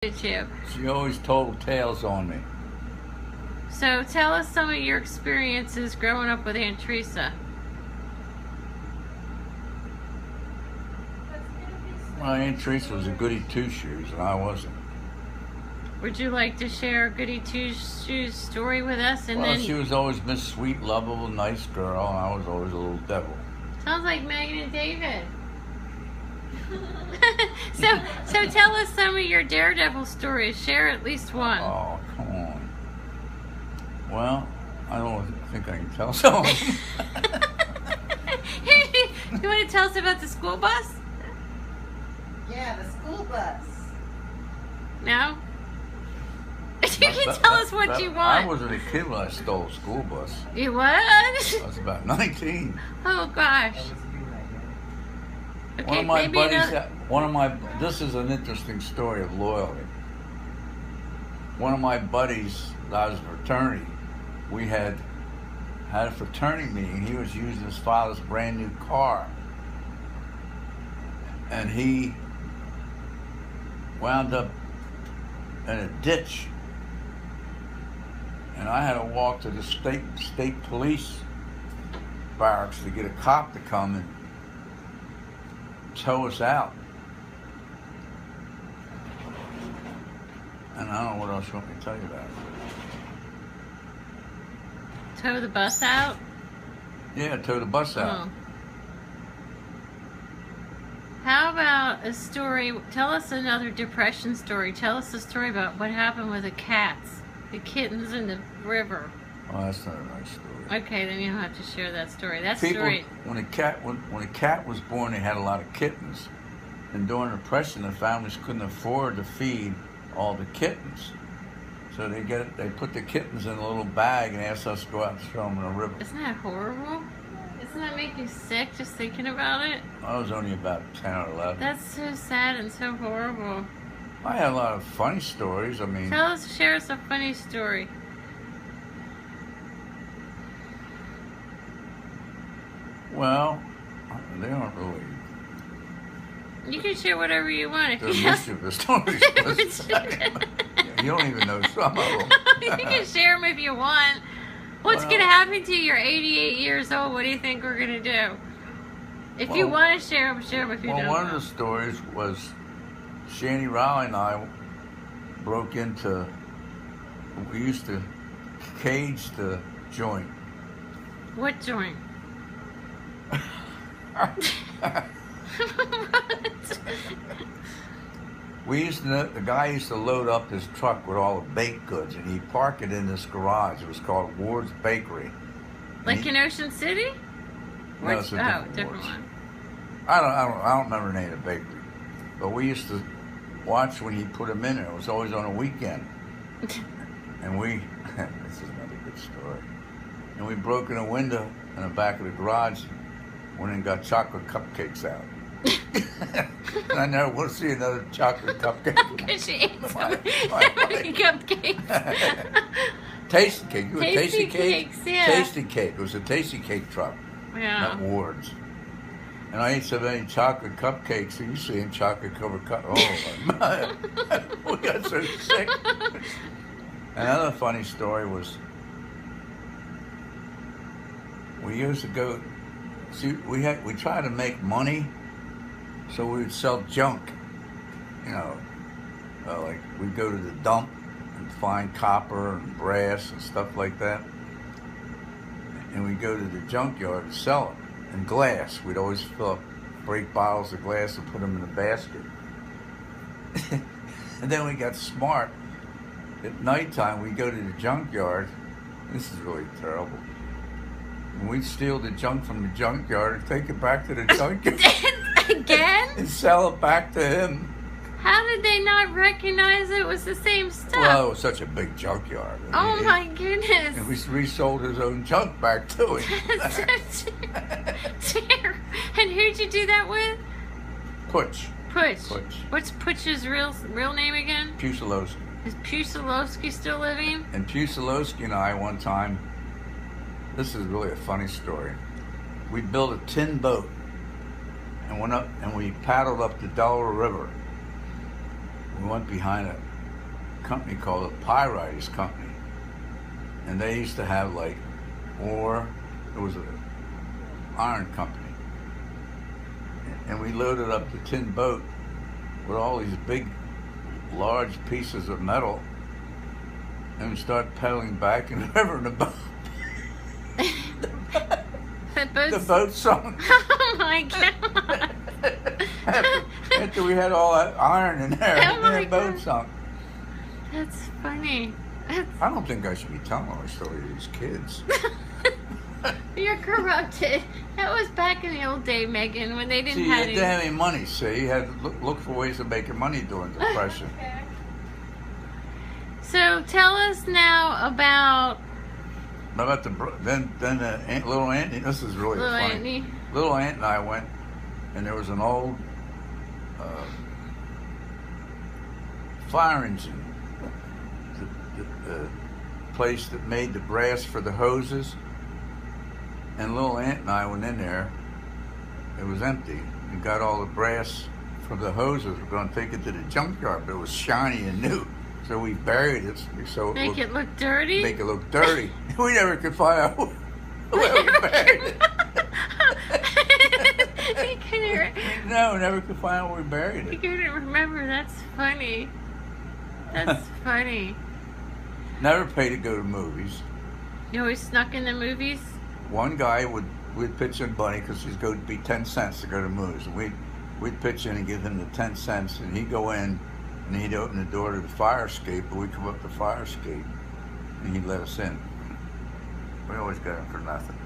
Did you? She always told tales on me. So tell us some of your experiences growing up with Aunt Teresa. My Aunt Teresa was a goody two-shoes, and I wasn't. Would you like to share a goody two-shoes story with us? Well, she was always Miss Sweet, lovable, nice girl, and I was always a little devil. Sounds like Megan and David. So tell us some of your daredevil stories. Share at least one. Oh, come on. Well, I don't think I can tell some. You want to tell us about the school bus? Yeah, the school bus. No? You can tell us what you want. I wasn't a kid when I stole a school bus. You what? I was about 19. Oh gosh. Okay, this is an interesting story of loyalty. One of my buddies, I was a fraternity, we had a fraternity meeting. He was using his father's brand new car. And he wound up in a ditch. And I had to walk to the state police barracks to get a cop to come and tow us out. And I don't know what else you want me to tell you about. Tow the bus out? Yeah, tow the bus out. Oh. How about a story? Tell us another depression story. Tell us a story about what happened with the cats, the kittens in the river. Oh, that's not a nice story. Okay, then you don't have to share that story. When a cat was born, they had a lot of kittens, and during the Depression, the families couldn't afford to feed all the kittens, so they put the kittens in a little bag and asked us to go out and throw them in the river. Isn't that horrible? Doesn't that make you sick just thinking about it? I was only about 10 or 11. That's so sad and so horrible. I had a lot of funny stories. I mean, Share us a funny story. well, they aren't really. You can share whatever you want. They're mischievous stories. You don't even know some of them. You can share them if you want. What's going to happen to you? You're 88 years old. What do you think we're going to do? If you want to share them, share them. If you don't. Well, one of the stories was Shanny Riley and I broke into. We used to cage the joint. What joint? The guy used to load up his truck with all the baked goods, and he'd park it in this garage. It was called Ward's Bakery. Like in Ocean City? No, it's a different one. I don't remember the name of the bakery, but we used to watch when he put them in there. It was always on a weekend, and this is another good story. And we broke in a window in the back of the garage, went and got chocolate cupcakes out. And I never want to see another chocolate cupcake. Because she ate cupcakes. Tasty cake. You a tasty cake? Cakes, yeah. Tasty cake. It was a tasty cake truck. Yeah. Not Ward's. And I ate so many chocolate cupcakes. So you seeing chocolate covered cup. Oh my God. We got so sick. Another funny story was we used to go. See, we tried to make money, so we would sell junk. You know, like we'd go to the dump and find copper and brass and stuff like that, and we'd go to the junkyard and sell it. And glass, we'd always break bottles of glass and put them in a basket. And then we got smart. At nighttime, we'd go to the junkyard. This is really terrible. And we'd steal the junk from the junkyard and take it back to the junkyard. Again? And sell it back to him. How did they not recognize it was the same stuff? Well, it was such a big junkyard. Oh my goodness. And we resold his own junk back to him. And who'd you do that with? Putsch. Putsch. What's Putsch's real name again? Pusilowski. Is Pusilowski still living? And Pusilowski and I, one time, this is really a funny story. We built a tin boat and went up and we paddled up the Delaware River. We went behind company called the Pyrites Company, and they used to have like, or it was an iron company, and we loaded up the tin boat with all these big, large pieces of metal, and we started pedaling back in the river, and the boat sunk. Oh my god. After we had all that iron in there, Oh my the boat God. sunk. That's funny. I don't think I should be telling my story to these kids. You're corrupted. That was back in the old day, Megan, when they didn't See, you have didn't have any money, see? You had to look for ways of making money during the Depression. Okay. So tell us now about About then little Aunt, this is really Little funny. Anthony. Little Aunt and I went, and there was an old fire engine, the place that made the brass for the hoses. And little Aunt and I went in there. It was empty. We got all the brass from the hoses. We're going to take it to the junkyard, but it was shiny and new. So we buried it. So Make it look dirty? Make it look dirty. We never could find out where we buried it. You couldn't, No, never could find out where we buried you it. couldn't remember. That's funny. That's funny. Never paid to go to movies. You always snuck in the movies? One guy would pitch in money because he's going to be 10 cents to go to movies. And we'd pitch in and give him the 10 cents, and he'd go in and he'd open the door to the fire escape, and we'd come up the fire escape and he'd let us in. We always got him for nothing.